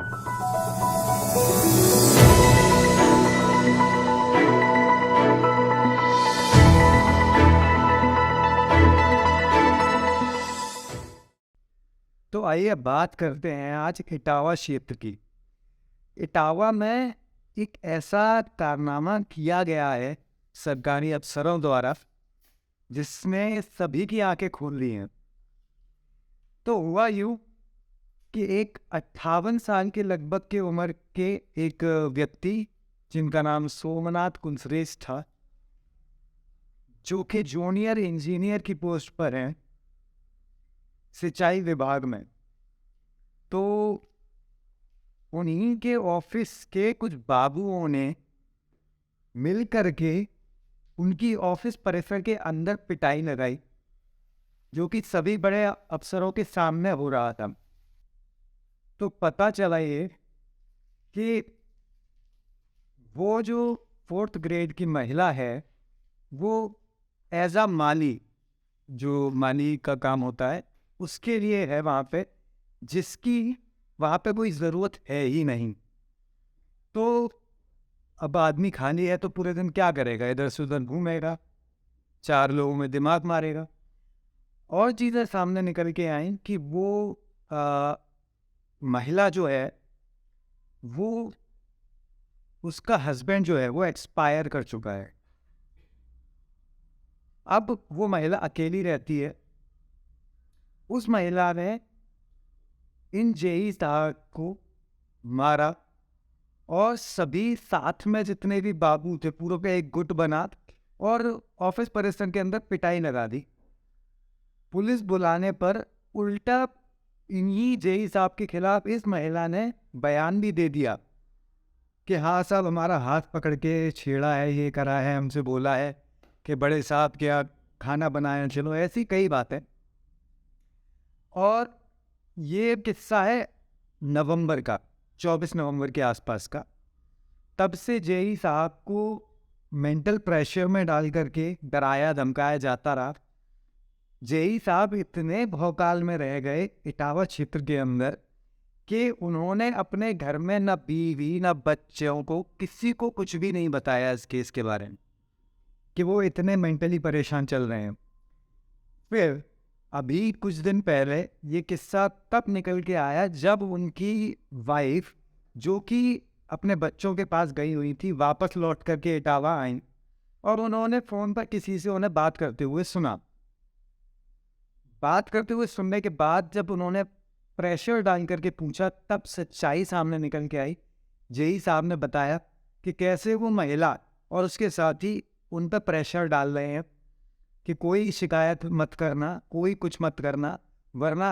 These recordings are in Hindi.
तो आइए बात करते हैं आज इटावा क्षेत्र की। इटावा में एक ऐसा कारनामा किया गया है सरकारी अफसरों द्वारा जिसने सभी की आंखें खोल दी हैं। तो हुआ यूं कि एक 58 साल के लगभग के उम्र के एक व्यक्ति जिनका नाम सोमनाथ कुंसरेश था, जो कि जूनियर इंजीनियर की पोस्ट पर हैं सिंचाई विभाग में। तो उन्हीं के ऑफिस के कुछ बाबुओं ने मिल करके उनकी ऑफिस परिसर के अंदर पिटाई लगाई, जो कि सभी बड़े अफसरों के सामने हो रहा था। तो पता चला ये कि वो जो 4th ग्रेड की महिला है, वो एज अ माली, जो माली का काम होता है, उसके लिए है वहाँ पे, जिसकी वहाँ पे कोई ज़रूरत है ही नहीं। तो अब आदमी खाली है तो पूरे दिन क्या करेगा? इधर से उधर घूमेगा, 4 लोगों में दिमाग मारेगा। और चीज़ें सामने निकल के आई कि वो महिला जो है, वो उसका हस्बैंड जो है वो एक्सपायर कर चुका है। अब वो महिला अकेली रहती है। उस महिला ने इन जेई साहब को मारा और सभी साथ में जितने भी बाबू थे पूरों का एक गुट बना और ऑफिस परिसर के अंदर पिटाई लगा दी। पुलिस बुलाने पर उल्टा इन्हीं जेई साहब के खिलाफ इस महिला ने बयान भी दे दिया कि हाँ साहब, हमारा हाथ पकड़ के छेड़ा है, ये करा है, हमसे बोला है कि बड़े साहब क्या खाना बनाए, चलो, ऐसी कई बातें। और ये किस्सा है नवंबर का, 24 नवंबर के आसपास का। तब से जेई साहब को मेंटल प्रेशर में डाल करके डराया धमकाया जाता रहा। जेई साहब इतने भौकाल में रह गए इटावा क्षेत्र के अंदर कि उन्होंने अपने घर में न बीवी न बच्चों को, किसी को कुछ भी नहीं बताया इस केस के बारे में कि वो इतने मेंटली परेशान चल रहे हैं। फिर अभी कुछ दिन पहले ये किस्सा तब निकल के आया जब उनकी वाइफ, जो कि अपने बच्चों के पास गई हुई थी, वापस लौट करके इटावा आई और उन्होंने फ़ोन पर किसी से उन्हें बात करते हुए सुना। बात करते हुए सुनने के बाद जब उन्होंने प्रेशर डाल करके पूछा, तब सच्चाई सामने निकल के आई। जेई साहब ने बताया कि कैसे वो महिला और उसके साथी उन पर प्रेशर डाल रहे हैं कि कोई शिकायत मत करना, कोई कुछ मत करना, वरना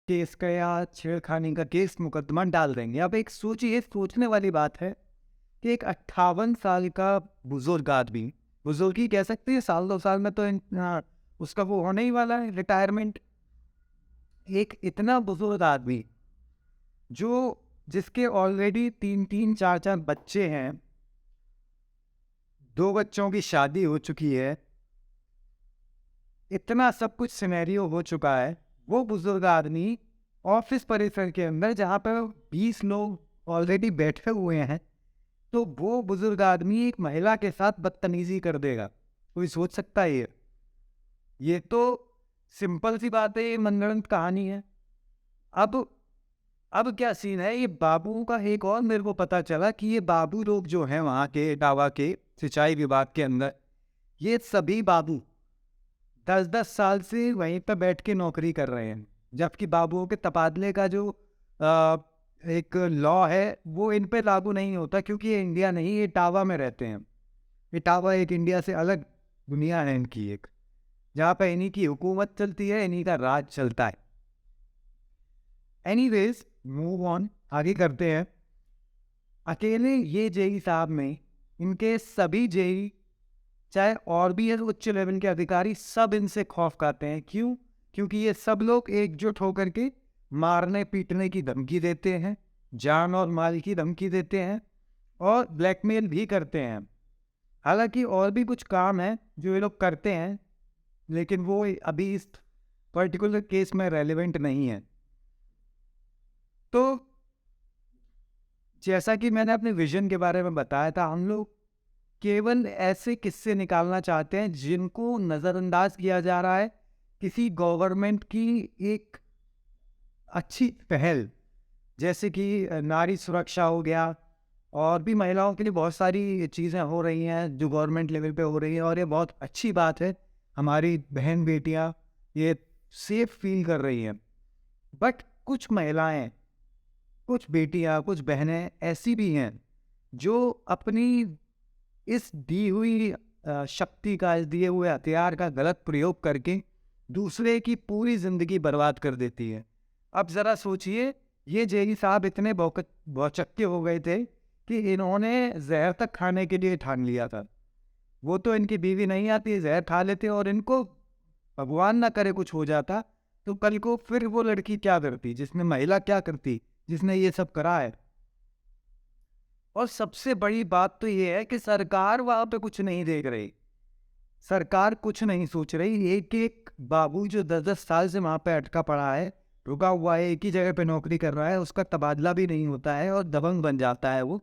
केस का या छेड़खानी का केस मुकदमा डाल देंगे। अब एक सोचिए, सोचने वाली बात है कि एक 58 साल का बुजुर्ग आदमी, बुजुर्ग ही कह सकते हैं, साल 2 साल में तो उसका वो होने ही वाला है रिटायरमेंट। एक इतना बुजुर्ग आदमी जो जिसके ऑलरेडी 3-3 4-4 बच्चे हैं, 2 बच्चों की शादी हो चुकी है, इतना सब कुछ सिनेरियो हो चुका है, वो बुजुर्ग आदमी ऑफिस परिसर के अंदर जहाँ पर 20 लोग ऑलरेडी बैठे हुए हैं, तो वो बुजुर्ग आदमी एक महिला के साथ बदतमीजी कर देगा? कोई सोच सकता है ये तो सिंपल सी बात है, ये मनगढ़ंत कहानी है। अब क्या सीन है, ये बाबू का एक और मेरे को पता चला कि ये बाबू लोग जो हैं वहाँ के इटावा के सिंचाई विभाग के अंदर, ये सभी बाबू 10-10 साल से वहीं पर बैठ के नौकरी कर रहे हैं, जबकि बाबुओं के तबादले का जो एक लॉ है वो इन पे लागू नहीं होता, क्योंकि ये इंडिया नहीं, ये इटावा में रहते हैं। इटावा एक इंडिया से अलग दुनिया है इनकी, एक जहाँ पे इन्हीं की हुकूमत चलती है, इन्हीं का राज चलता है। एनीवेज, मूव ऑन, आगे करते हैं। अकेले ये जेई साहब में, इनके सभी जेई, चाहे और भी है उच्च लेवल के अधिकारी, सब इनसे खौफ खाते हैं। क्यों? क्योंकि ये सब लोग एकजुट होकर के मारने पीटने की धमकी देते हैं, जान और माल की धमकी देते हैं और ब्लैकमेल भी करते हैं। हालांकि और भी कुछ काम है जो ये लोग करते हैं, लेकिन वो अभी इस पर्टिकुलर केस में रेलेवेंट नहीं है। तो जैसा कि मैंने अपने विजन के बारे में बताया था, हम लोग केवल ऐसे किस्से निकालना चाहते हैं जिनको नज़रअंदाज किया जा रहा है किसी गवर्नमेंट की एक अच्छी पहल, जैसे कि नारी सुरक्षा हो गया, और भी महिलाओं के लिए बहुत सारी चीज़ें हो रही हैं जो गवर्नमेंट लेवल पे हो रही हैं, और ये बहुत अच्छी बात है। हमारी बहन बेटियां ये सेफ फील कर रही हैं। बट कुछ महिलाएं, कुछ बेटियां, कुछ बहनें ऐसी भी हैं जो अपनी इस दी हुई शक्ति का, इस दिए हुए हथियार का गलत प्रयोग करके दूसरे की पूरी ज़िंदगी बर्बाद कर देती है। अब ज़रा सोचिए, ये जेई साहब इतने भौचक्के हो गए थे कि इन्होंने जहर तक खाने के लिए ठान लिया था। वो तो इनकी बीवी नहीं आती, जहर खा लेते, और इनको भगवान ना करे कुछ हो जाता तो कल को फिर वो लड़की क्या करती, जिसने महिला क्या करती, जिसने ये सब करा है। और सबसे बड़ी बात तो ये है कि सरकार वहां पे कुछ नहीं देख रही, सरकार कुछ नहीं सोच रही। एक एक बाबू जो 10-10 साल से वहां पे अटका पड़ा है, रुका हुआ है, एक ही जगह पे नौकरी कर रहा है, उसका तबादला भी नहीं होता है और दबंग बन जाता है वो।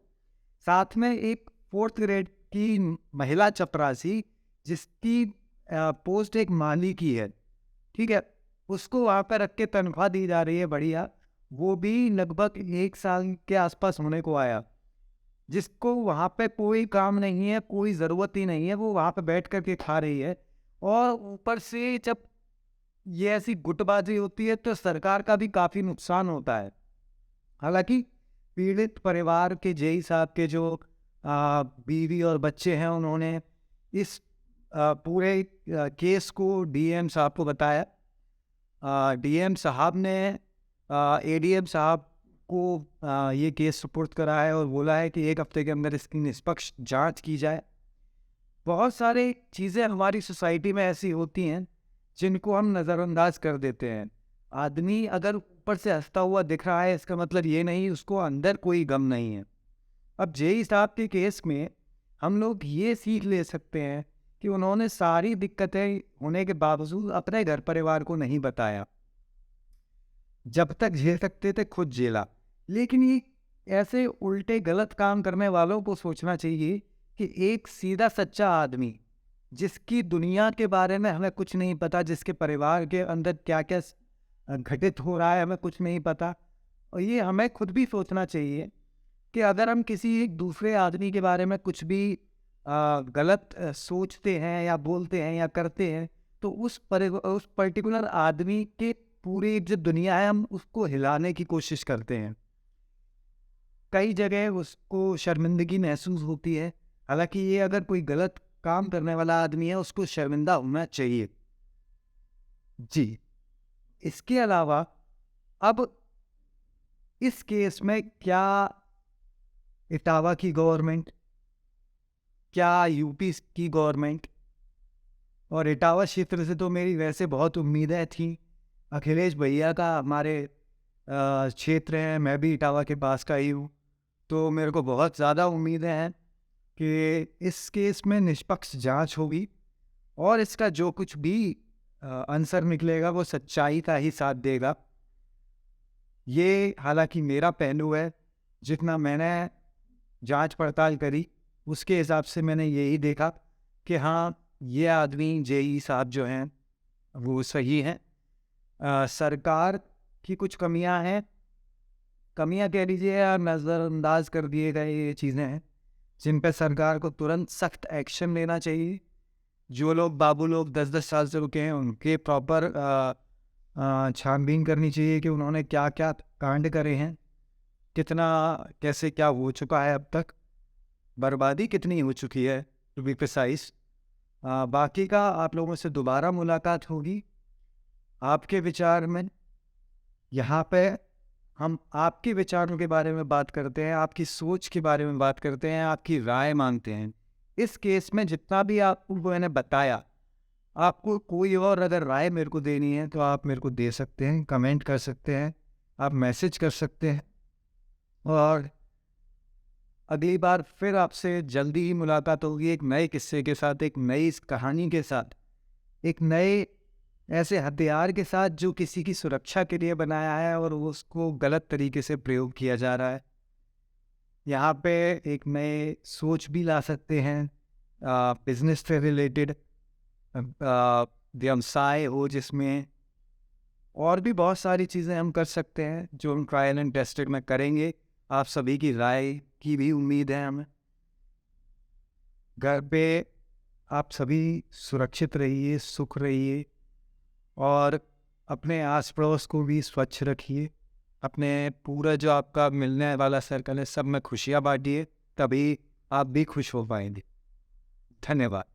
साथ में एक 4th ग्रेड की महिला चपरासी, जिसकी पोस्ट एक माली की है, ठीक है, उसको वहाँ पर रख के तनख्वाह दी जा रही है बढ़िया। वो भी लगभग 1 साल के आसपास होने को आया, जिसको वहाँ पे कोई काम नहीं है, कोई ज़रूरत ही नहीं है, वो वहाँ पे बैठ कर के खा रही है। और ऊपर से जब ये ऐसी गुटबाजी होती है तो सरकार का भी काफ़ी नुकसान होता है। हालांकि पीड़ित परिवार के जेई साहब के जो बीवी और बच्चे हैं, उन्होंने इस पूरे केस को डीएम साहब को बताया। डीएम साहब ने एडीएम साहब को ये केस सुपुर्द करा है और बोला है कि 1 हफ्ते के अंदर इसकी निष्पक्ष जांच की जाए। बहुत सारी चीज़ें हमारी सोसाइटी में ऐसी होती हैं जिनको हम नज़रअंदाज कर देते हैं। आदमी अगर ऊपर से हंसता हुआ दिख रहा है, इसका मतलब ये नहीं उसको अंदर कोई गम नहीं है। अब जेई साहब के केस में हम लोग ये सीख ले सकते हैं कि उन्होंने सारी दिक्कतें होने के बावजूद अपने घर परिवार को नहीं बताया। जब तक झेल सकते थे खुद झेला। लेकिन ये ऐसे उल्टे गलत काम करने वालों को सोचना चाहिए कि एक सीधा सच्चा आदमी, जिसकी दुनिया के बारे में हमें कुछ नहीं पता, जिसके परिवार के अंदर क्या क्या घटित हो रहा है हमें कुछ नहीं पता, और ये हमें खुद भी सोचना चाहिए कि अगर हम किसी एक दूसरे आदमी के बारे में कुछ भी गलत सोचते हैं या बोलते हैं या करते हैं, तो उस पर्टिकुलर आदमी के पूरी जो दुनिया है हम उसको हिलाने की कोशिश करते हैं। कई जगह उसको शर्मिंदगी महसूस होती है। हालांकि ये अगर कोई गलत काम करने वाला आदमी है, उसको शर्मिंदा होना चाहिए। जी, इसके अलावा अब इस केस में क्या इटावा की गवर्नमेंट, क्या यूपी की गवर्नमेंट, और इटावा क्षेत्र से तो मेरी वैसे बहुत उम्मीदें थी। अखिलेश भैया का हमारे क्षेत्र है, मैं भी इटावा के पास का ही हूँ, तो मेरे को बहुत ज़्यादा उम्मीदें हैं कि इस केस में निष्पक्ष जांच होगी और इसका जो कुछ भी आंसर निकलेगा वो सच्चाई का ही साथ देगा। ये हालांकि मेरा पहलू है, जितना मैंने जांच पड़ताल करी उसके हिसाब से मैंने यही देखा कि हाँ, ये आदमी जेई साहब जो हैं वो सही हैं। सरकार की कुछ कमियां हैं, कमियां कह लीजिए या नज़रअंदाज कर दिए गए ये चीज़ें हैं जिन पर सरकार को तुरंत सख्त एक्शन लेना चाहिए। जो लोग बाबू लोग 10-10 साल से रुके हैं उनके प्रॉपर छानबीन करनी चाहिए कि उन्होंने क्या क्या कांड करे हैं, कितना कैसे क्या हो चुका है, अब तक बर्बादी कितनी हो चुकी है, टू बी प्रिसाइज। बाकी का आप लोगों से दोबारा मुलाकात होगी। आपके विचार में यहाँ पे हम आपके विचारों के बारे में बात करते हैं, आपकी सोच के बारे में बात करते हैं, आपकी राय मांगते हैं। इस केस में जितना भी आपको मैंने बताया, आपको कोई और अगर राय मेरे को देनी है तो आप मेरे को दे सकते हैं, कमेंट कर सकते हैं, आप मैसेज कर सकते हैं। और अगली बार फिर आपसे जल्दी ही मुलाकात होगी एक नए किस्से के साथ, एक नई कहानी के साथ, एक नए ऐसे हथियार के साथ जो किसी की सुरक्षा के लिए बनाया है और उसको गलत तरीके से प्रयोग किया जा रहा है। यहाँ पे एक नए सोच भी ला सकते हैं, बिजनेस से रिलेटेड व्यवसाय हो जिसमें, और भी बहुत सारी चीज़ें हम कर सकते हैं जो हम ट्रायल एंड टेस्टेड में करेंगे। आप सभी की राय की भी उम्मीद है हमें। घर पे आप सभी सुरक्षित रहिए, सुख रहिए, और अपने आस पड़ोस को भी स्वच्छ रखिए। अपने पूरा जो आपका मिलने वाला सर्कल है सब में खुशियाँ बांटिए, तभी आप भी खुश हो पाएंगे। धन्यवाद।